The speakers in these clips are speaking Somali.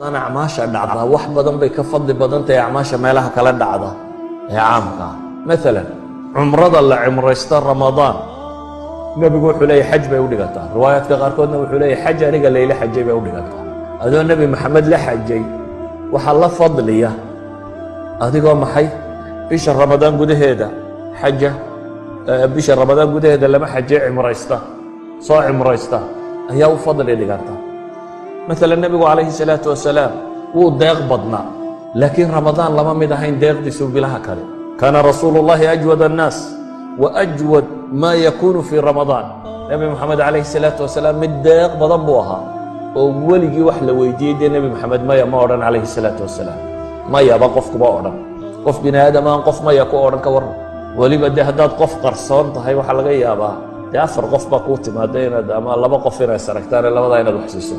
أنا عماشة دعضة واحد بدن بيكفض بدن تي عماشة مالها كلا دعضة هي عامك مثلا عمرض الله عمر يستر رمضان نبي يقول حلي حج بيودقتها روايات كغاركود نبي حلي حج أنا ليلة حج بيودقتها هذا النبي محمد لحجي وحلا فضليه أديكوا محي بيش رمضان قده هذا حجة بيش رمضان قده هذا لما حجة عمريسته صاع عمريسته هي وفضل اللي قالته مثلا النبي عليه الصلاة والسلام هو داغ بدنا لكن رمضان لما مدهين داغ دي سوق لها كله كان رسول الله أجود الناس وأجود ما يكون في رمضان النبي محمد عليه الصلاة والسلام مداغ بضبوها وولي وحلة ويديد النبي محمد ما يمورن عليه الصلاة والسلام ما يبقى قف كبارا قف بني آدم قف ما يكون كور ولي بدي هداد قف قرصان تهي وحلا جيابا دي أفر قف بقوتي ما دينا دام الله بقف فينا سركتار الله ما دينا الحسيسه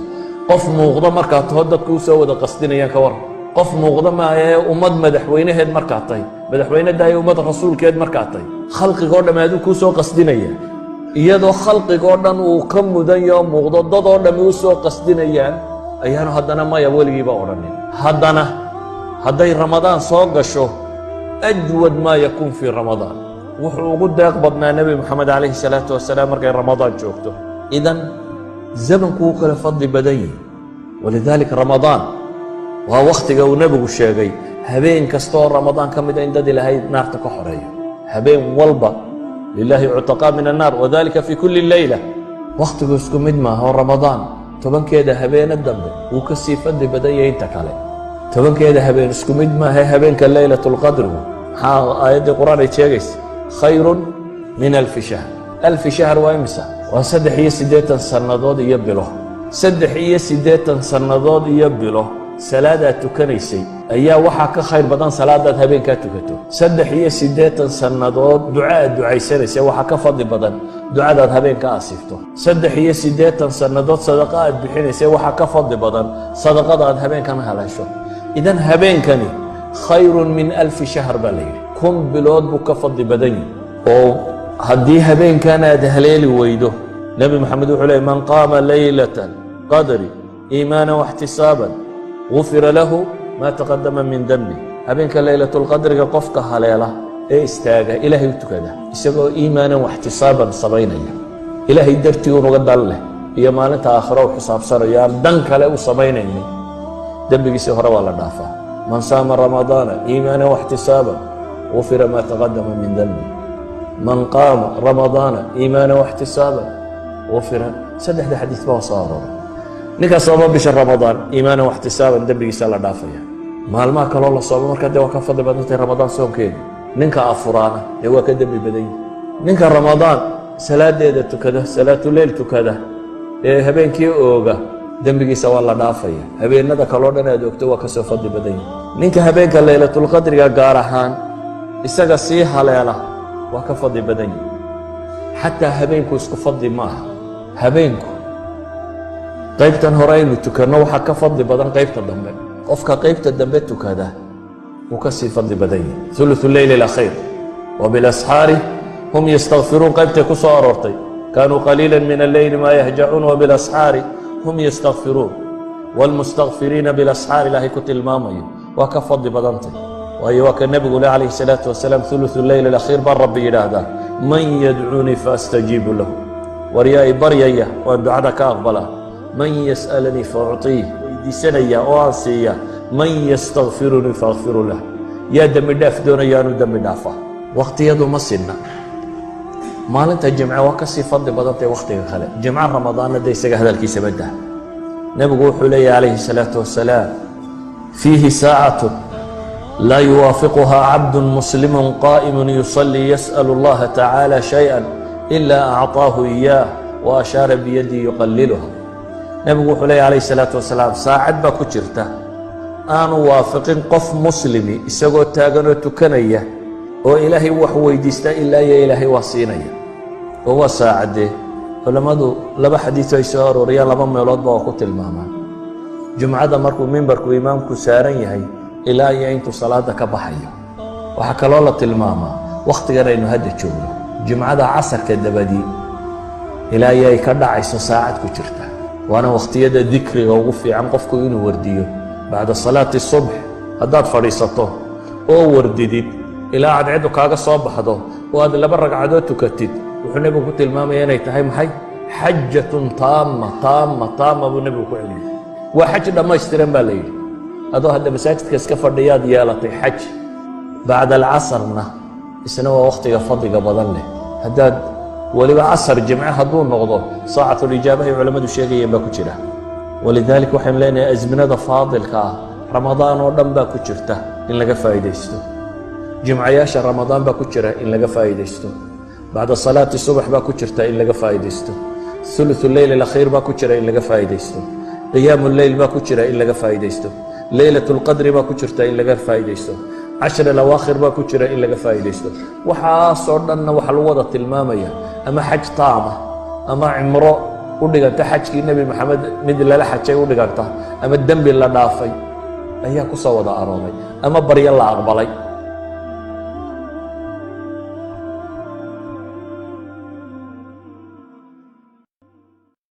قف موغضة مركات تهدد كوسا ودا قصدين يا كور قف موغضة ما أمد مدحوينه هاد مركاتي مدحوينه ده أمد رسول كيد مركاتي خلق قرن ما يدو كوسا قصدين يا iyadoo khalqigo dhan uu ka mudan yaho muuqdo dadoo dhammi u soo qasdinayaan ayaanu haddana maya weligiiba odhanin haddana hadday ramadaan soo gasho ajwad maa yakuun fii ramadaan wuxuu ugu deeq badnaa nebi moxamed calayhi salaatu wasalaam markay ramadaan joogto idan zamanku wuu kala fadli badan yihi walidaalika ramadaan waa wakhtiga uu nebigu sheegay habeen kastaoo ramadaan ka mida in dad ilaahay naarta ka xoreeyo habeen walba لله عتقاء من النار وذلك في كل ليلة وقت اسكو مد ما هو رمضان تبن كده هبين الدم وكسي فد بدايه ينتك عليه تبن كده هبين اسكو مد ما هي هبين كليلة القدر آيات القرآن يتشيغيس خير من 1000 شهر 1000 شهر وامسا وسدح يسديتا سنضاد يبله سدح يسديتا سنضاد يبله سلادة تكنيسي أيها وحا خير بدن سلادة هبين كاتوكتو سدح هي سديتا سنادود دعاء سنسي وحا كفضل بدن دعاء هبين كاسفتو سدح هي سديتا سنادود صدقات بحينيسي وحا كفضل بدن صدقات هبين كان هلاشو إذن هبين كاني خير من 1000 شهر بليل كم بلود بكفضل بدني أو هدي هبين كان هليل ويدو نبي محمد عليه من قام ليلة قدر إيمانا واحتسابا غفر له ما تقدم من ذنبه هبينك ليلة القدر قفك هليلة استاجا إلهي وتكذا يسقوا إيمانا واحتسابا صبينيا إلهي درتي ونقد الله هي مالتها آخرة وحساب صار يا دنك له صبينيا ذنبك سهر ولا دافع من صام رمضان إيمانا واحتسابا غفر ما تقدم من ذنبه من قام رمضان إيمانا واحتسابا غفر سدح ده حديث ما صار ninka sooma bisha ramadaan iimaan wa ihtisaaban dambigiisa la dhaafaya maalmaha kale la soomo marka de waa ka fadli badantay ramadaan soonkeeda ninka afuraana ee waa ka dambi badan ninka ramadaan salaadeeda tukada salaatu leyl tukada ee habeenkii ooga dambigiisa waa la dhaafaya habeenada kale oo dhan aad ogto waa ka soo fadli badan ninka habeenka laylatul qadriga gaar ahaan isaga sii haleela waa ka fadli badan xataa habeenku isku fadli maaha habeenku qaybtan hore aynu tukano waxa ka fadli badan qaybta dambe qofka qaybta dambe tukada uu ka sii fadli badan yahay thuluthul layl al-akhir wa bil ashari hum yastaghfirun qaybta ku soo aroortay kanu qalilan min al-layl ma yahja'un wa bil ashari hum yastaghfirun wal mustaghfirin bil ashari lahi kutil maamayo wa ka fadli badantay waayo waa ka nabigu alayhi salatu wassalam thuluthul layl al-akhir bar rabbi yiraahda man yad'uni fastajibu lahu wariya ibariyya wa du'ada ka aqbala من يسألني فأعطيه ويدي سنيا وانسيا من يستغفرني فأغفر له يا دم داف دون يا دم دافا وقت يدو مصينا ما لنت الجمعة وكسي فضل بدأت وقت خلق جمعة رمضان لدي سجى هذا الكيس بده نبي حلي عليه الصلاة والسلام فيه ساعة لا يوافقها عبد مسلم قائم يصلي يسأل الله تعالى شيئا إلا أعطاه إياه وأشار بيدي يقللها نبي حلي عليه الصلاة والسلام ساعد بكتشرته أنا وافق قف مسلمي إسقو تاجنو تكنية وإلهي وحوي ديستا إلا يا إلهي وصينية هو ساعده فلما دو لبا حديث يسار وريال لما ميلاد باوقت الماما جمعة مركو منبركو إمامكو سارين هي إلا ينتو صلاة كبحية وحكى الله الماما وقت غير إنه هدي تشوفه جمعة عصر كدبدي إلا يكدع عيسو ساعد كتشرته وأنا وقتيدا ذكري وغفي عن قفكو إنه ورديه bacda salaati subx haddaad fadhiisato oo wardidid ilaa cadceeddu kaaga soo baxdo oo aad 2 ragcadood tukatid wuxuu nebigu ku tilmaamaya inay tahay maxay xajatun taama buu nebigu ku celiyey waa xaj dhammaystiran baa la yidhi adoo hadda masaajidka iska fadhiyaad yeelatay xaj bacda alcasarna isna waa wakhtiga fadliga badan leh haddaad weliba casar jimce hadduu noqdo saacatulijaabahay culammadu sheegayeen baa ku jira walidaalika waxaynu leenahay asminada faadilka ah ramadaan oo dhan baa ku jirta in laga faa'iidaysto jimcayaasha ramadaan baa ku jira in laga faa'iidaysto bacda salaati subax baa ku jirta in laga faa'iidaysto ثuluثu leyl alakhiir baa ku jira in laga faa'iidaysto qiyaamu leyl baa ku jira in laga faa'iidaysto leylat lqadri baa ku jirta in laga faa'iidaysto cashar alawaakhir baa ku jira in laga faa'iidaysto waxaasoo dhanna waxa lagu wada tilmaamaya ama xaj taama ama cimro u dhiganta xajkii nebi maxamed mid lala xajay u dhiganta ama dembi la dhaafay ayaa ku soo wada arooray ama baryo la aqbalay